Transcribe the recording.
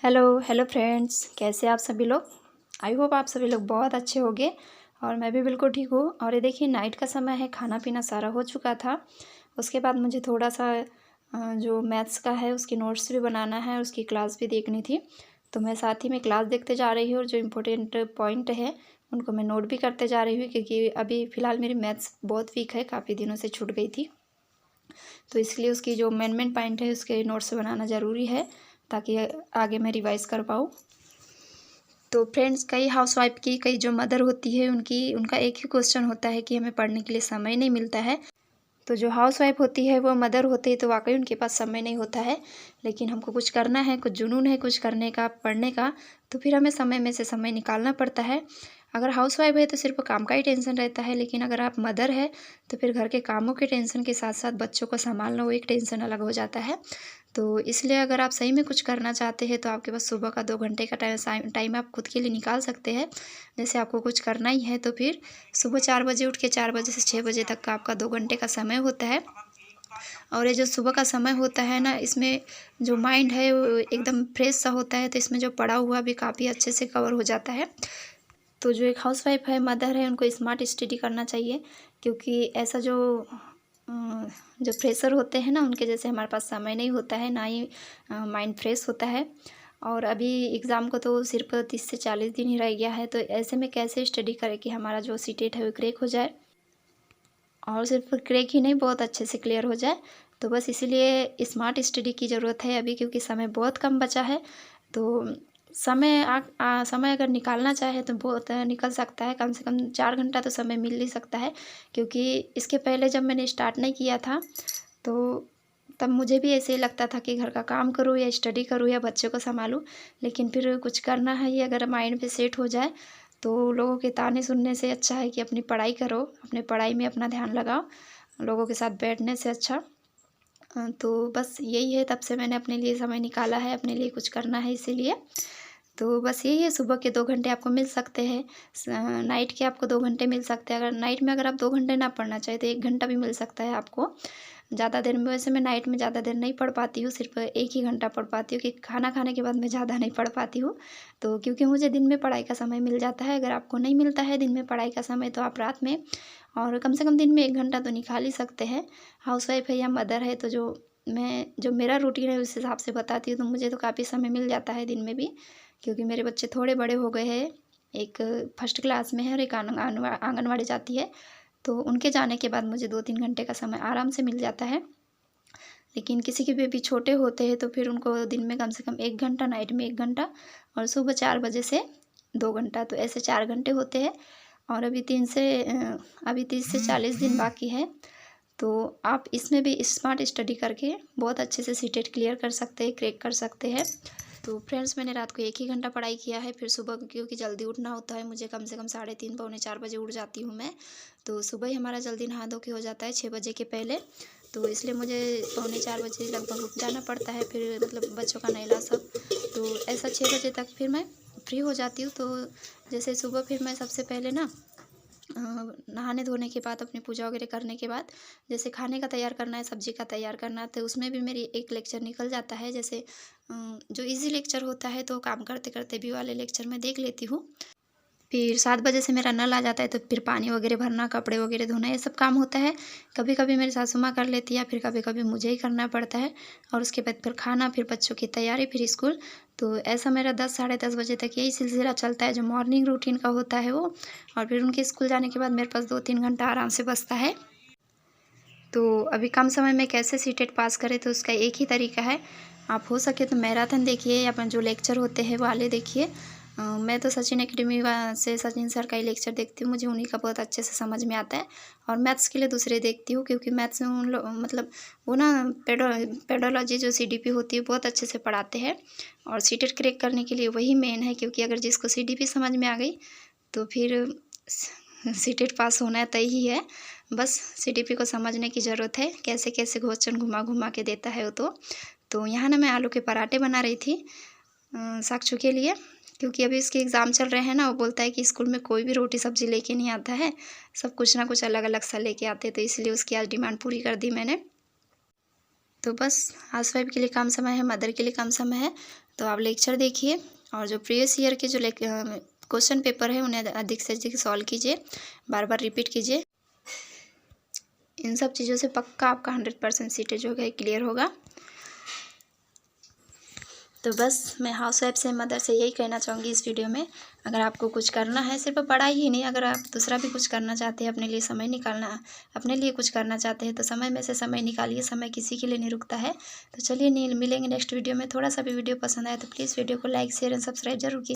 Hello friends, कैसे आप सभी लोग। आई होप आप सभी लोग बहुत अच्छे होंगे और मैं भी बिल्कुल ठीक हूँ। और ये देखिए नाइट का समय है, खाना पीना सारा हो चुका था। उसके बाद मुझे थोड़ा सा जो मैथ्स का है उसकी नोट्स भी बनाना है, उसकी क्लास भी देखनी थी। तो मैं साथ ही में क्लास देखते जा रही हूँ और जो इम्पोर्टेंट पॉइंट है उनको मैं नोट भी करते जा रही हूँ, क्योंकि अभी फ़िलहाल मेरी मैथ्स बहुत वीक है, काफ़ी दिनों से छूट गई थी। तो इसलिए उसकी जो मेन पॉइंट है उसके नोट्स बनाना ज़रूरी है, ताकि आगे मैं रिवाइज़ कर पाऊँ। तो फ्रेंड्स, कई हाउसवाइफ की, कई जो मदर होती है उनका एक ही क्वेश्चन होता है कि हमें पढ़ने के लिए समय नहीं मिलता है। तो जो हाउसवाइफ होती है वो मदर होती है, तो वाकई उनके पास समय नहीं होता है। लेकिन हमको कुछ करना है, कुछ जुनून है कुछ करने का, पढ़ने का, तो फिर हमें समय में से समय निकालना पड़ता है। अगर हाउसवाइफ है तो सिर्फ काम का ही टेंशन रहता है, लेकिन अगर आप मदर है तो फिर घर के कामों के टेंशन के साथ साथ बच्चों को संभालना, वो एक टेंशन अलग हो जाता है। तो इसलिए अगर आप सही में कुछ करना चाहते हैं तो आपके पास सुबह का 2 घंटे का टाइम आप खुद के लिए निकाल सकते हैं। जैसे आपको कुछ करना ही है तो फिर सुबह 4 बजे उठ के 4 बजे से 6 बजे तक का आपका 2 घंटे का समय होता है। और ये जो सुबह का समय होता है ना, इसमें जो माइंड है वो एकदम फ्रेश सा होता है, तो इसमें जो पढ़ा हुआ भी काफ़ी अच्छे से कवर हो जाता है। तो जो एक हाउसवाइफ है, मदर है, उनको स्मार्ट स्टडी करना चाहिए, क्योंकि ऐसा जो फ्रेशर होते हैं ना, उनके जैसे हमारे पास समय नहीं होता है, ना ही माइंड फ्रेश होता है। और अभी एग्ज़ाम को तो सिर्फ 30 से 40 दिन ही रह गया है, तो ऐसे में कैसे स्टडी करें कि हमारा जो सीटेट है वो क्रैक हो जाए, और सिर्फ क्रैक ही नहीं, बहुत अच्छे से क्लियर हो जाए। तो बस इसीलिए स्मार्ट स्टडी की ज़रूरत है अभी, क्योंकि समय बहुत कम बचा है। तो समय अगर निकालना चाहे तो बहुत निकल सकता है, कम से कम 4 घंटा तो समय मिल ही सकता है। क्योंकि इसके पहले जब मैंने स्टार्ट नहीं किया था तो तब मुझे भी ऐसे ही लगता था कि घर का काम करूँ या स्टडी करूँ या बच्चों को संभालूँ। लेकिन फिर कुछ करना है, ये अगर माइंड पे सेट हो जाए तो लोगों के ताने सुनने से अच्छा है कि अपनी पढ़ाई करो, अपनी पढ़ाई में अपना ध्यान लगाओ, लोगों के साथ बैठने से अच्छा। तो बस यही है, तब से मैंने अपने लिए समय निकाला है, अपने लिए कुछ करना है इसीलिए। तो बस यही है, सुबह के 2 घंटे आपको मिल सकते हैं, नाइट के आपको 2 घंटे मिल सकते हैं। अगर नाइट में अगर आप 2 घंटे ना पढ़ना चाहें तो 1 घंटा भी मिल सकता है आपको। ज़्यादा देर में, वैसे मैं नाइट में ज़्यादा देर नहीं पढ़ पाती हूँ, सिर्फ 1 ही घंटा पढ़ पाती हूँ, क्योंकि खाना खाने के बाद मैं ज़्यादा नहीं पढ़ पाती हूँ। तो क्योंकि मुझे दिन में पढ़ाई का समय मिल जाता है, अगर आपको नहीं मिलता है दिन में पढ़ाई का समय तो आप रात में, और कम से कम दिन में 1 घंटा तो निकाल ही सकते हैं। हाउसवाइफ है या मदर है तो जो मेरा रूटीन है उस हिसाब से बताती हूँ, तो मुझे तो काफ़ी समय मिल जाता है दिन में भी, क्योंकि मेरे बच्चे थोड़े बड़े हो गए हैं। एक फर्स्ट क्लास में है और एक आंगनवाड़ी जाती है। तो उनके जाने के बाद मुझे 2-3 घंटे का समय आराम से मिल जाता है। लेकिन किसी के बेबी छोटे होते हैं तो फिर उनको दिन में कम से कम 1 घंटा, नाइट में 1 घंटा, और सुबह 4 बजे से 2 घंटा, तो ऐसे 4 घंटे होते हैं। और अभी 30 से 40 दिन बाकी है। तो आप इसमें भी स्मार्ट स्टडी करके बहुत अच्छे से सीटेट क्लियर कर सकते हैं, क्रैक कर सकते हैं। तो फ्रेंड्स, मैंने रात को 1 ही घंटा पढ़ाई किया है, फिर सुबह क्योंकि जल्दी उठना होता है मुझे, कम से कम 3:30 पौने 4 बजे उठ जाती हूँ मैं। तो सुबह ही हमारा जल्दी नहा धो के हो जाता है 6 बजे के पहले। तो इसलिए मुझे पौने 4 बजे लगभग उठ जाना पड़ता है, फिर मतलब बच्चों का नहला सब। तो ऐसा 6 बजे तक फिर मैं फ्री हो जाती हूँ। तो जैसे सुबह फिर मैं सबसे पहले ना नहाने धोने के बाद, अपनी पूजा वगैरह करने के बाद, जैसे खाने का तैयार करना है, सब्जी का तैयार करना है, तो उसमें भी मेरी एक लेक्चर निकल जाता है। जैसे जो इजी लेक्चर होता है तो काम करते करते भी वाले लेक्चर मैं देख लेती हूँ। फिर 7 बजे से मेरा नल आ जाता है, तो फिर पानी वगैरह भरना, कपड़े वगैरह धोना, ये सब काम होता है। कभी कभी मेरी सासू माँ कर लेती है, फिर कभी कभी मुझे ही करना पड़ता है। और उसके बाद फिर खाना, फिर बच्चों की तैयारी, फिर स्कूल। तो ऐसा मेरा 10 साढ़े 10 बजे तक यही सिलसिला चलता है, जो मॉर्निंग रूटीन का होता है वो। और फिर उनके स्कूल जाने के बाद मेरे पास 2-3 घंटा आराम से बचता है। तो अभी कम समय में कैसे सीटेट पास करें, तो उसका एक ही तरीका है, आप हो सके तो मैराथन देखिए, या अपन जो लेक्चर होते हैं वाले देखिए। मैं तो सचिन एकेडमी से सचिन सर का ही लेक्चर देखती हूँ, मुझे उन्हीं का बहुत अच्छे से समझ में आता है। और मैथ्स के लिए दूसरे देखती हूँ, क्योंकि मैथ्स में उन लोग मतलब वो ना पेडोलॉजी जो सीडीपी होती है बहुत अच्छे से पढ़ाते हैं। और सीटेट क्रैक करने के लिए वही मेन है, क्योंकि अगर जिसको सीडीपी समझ में आ गई तो फिर सीटेट पास होना तय ही है। बस सीडीपी को समझने की ज़रूरत है, कैसे कैसे क्वेश्चन घुमा घुमा के देता है वो। तो यहाँ ना मैं आलू के पराठे बना रही थी साक्षु के लिए, क्योंकि अभी इसके एग्ज़ाम चल रहे हैं ना। वो बोलता है कि स्कूल में कोई भी रोटी सब्ज़ी लेके नहीं आता है, सब कुछ ना कुछ अलग अलग सा लेके आते, तो इसलिए उसकी आज डिमांड पूरी कर दी मैंने। तो बस हाउसवाइफ के लिए कम समय है, मदर के लिए कम समय है, तो आप लेक्चर देखिए और जो प्रीवियस ईयर के जो क्वेश्चन पेपर है उन्हें अधिक से अधिक सॉल्व कीजिए, बार बार रिपीट कीजिए। इन सब चीज़ों से पक्का आपका 100% सीटें जो है क्लियर होगा। तो बस मैं हाउस वाइफ से मदर से यही कहना चाहूँगी इस वीडियो में, अगर आपको कुछ करना है, सिर्फ पढ़ाई ही नहीं, अगर आप दूसरा भी कुछ करना चाहते हैं, अपने लिए समय निकालना, अपने लिए कुछ करना चाहते हैं तो समय में से समय निकालिए, समय किसी के लिए नहीं रुकता है। तो चलिए मिलेंगे नेक्स्ट वीडियो में। थोड़ा सा भी वीडियो पसंद आया तो प्लीज़ वीडियो को लाइक शेयर एंड सब्सक्राइब जरूर कीजिए।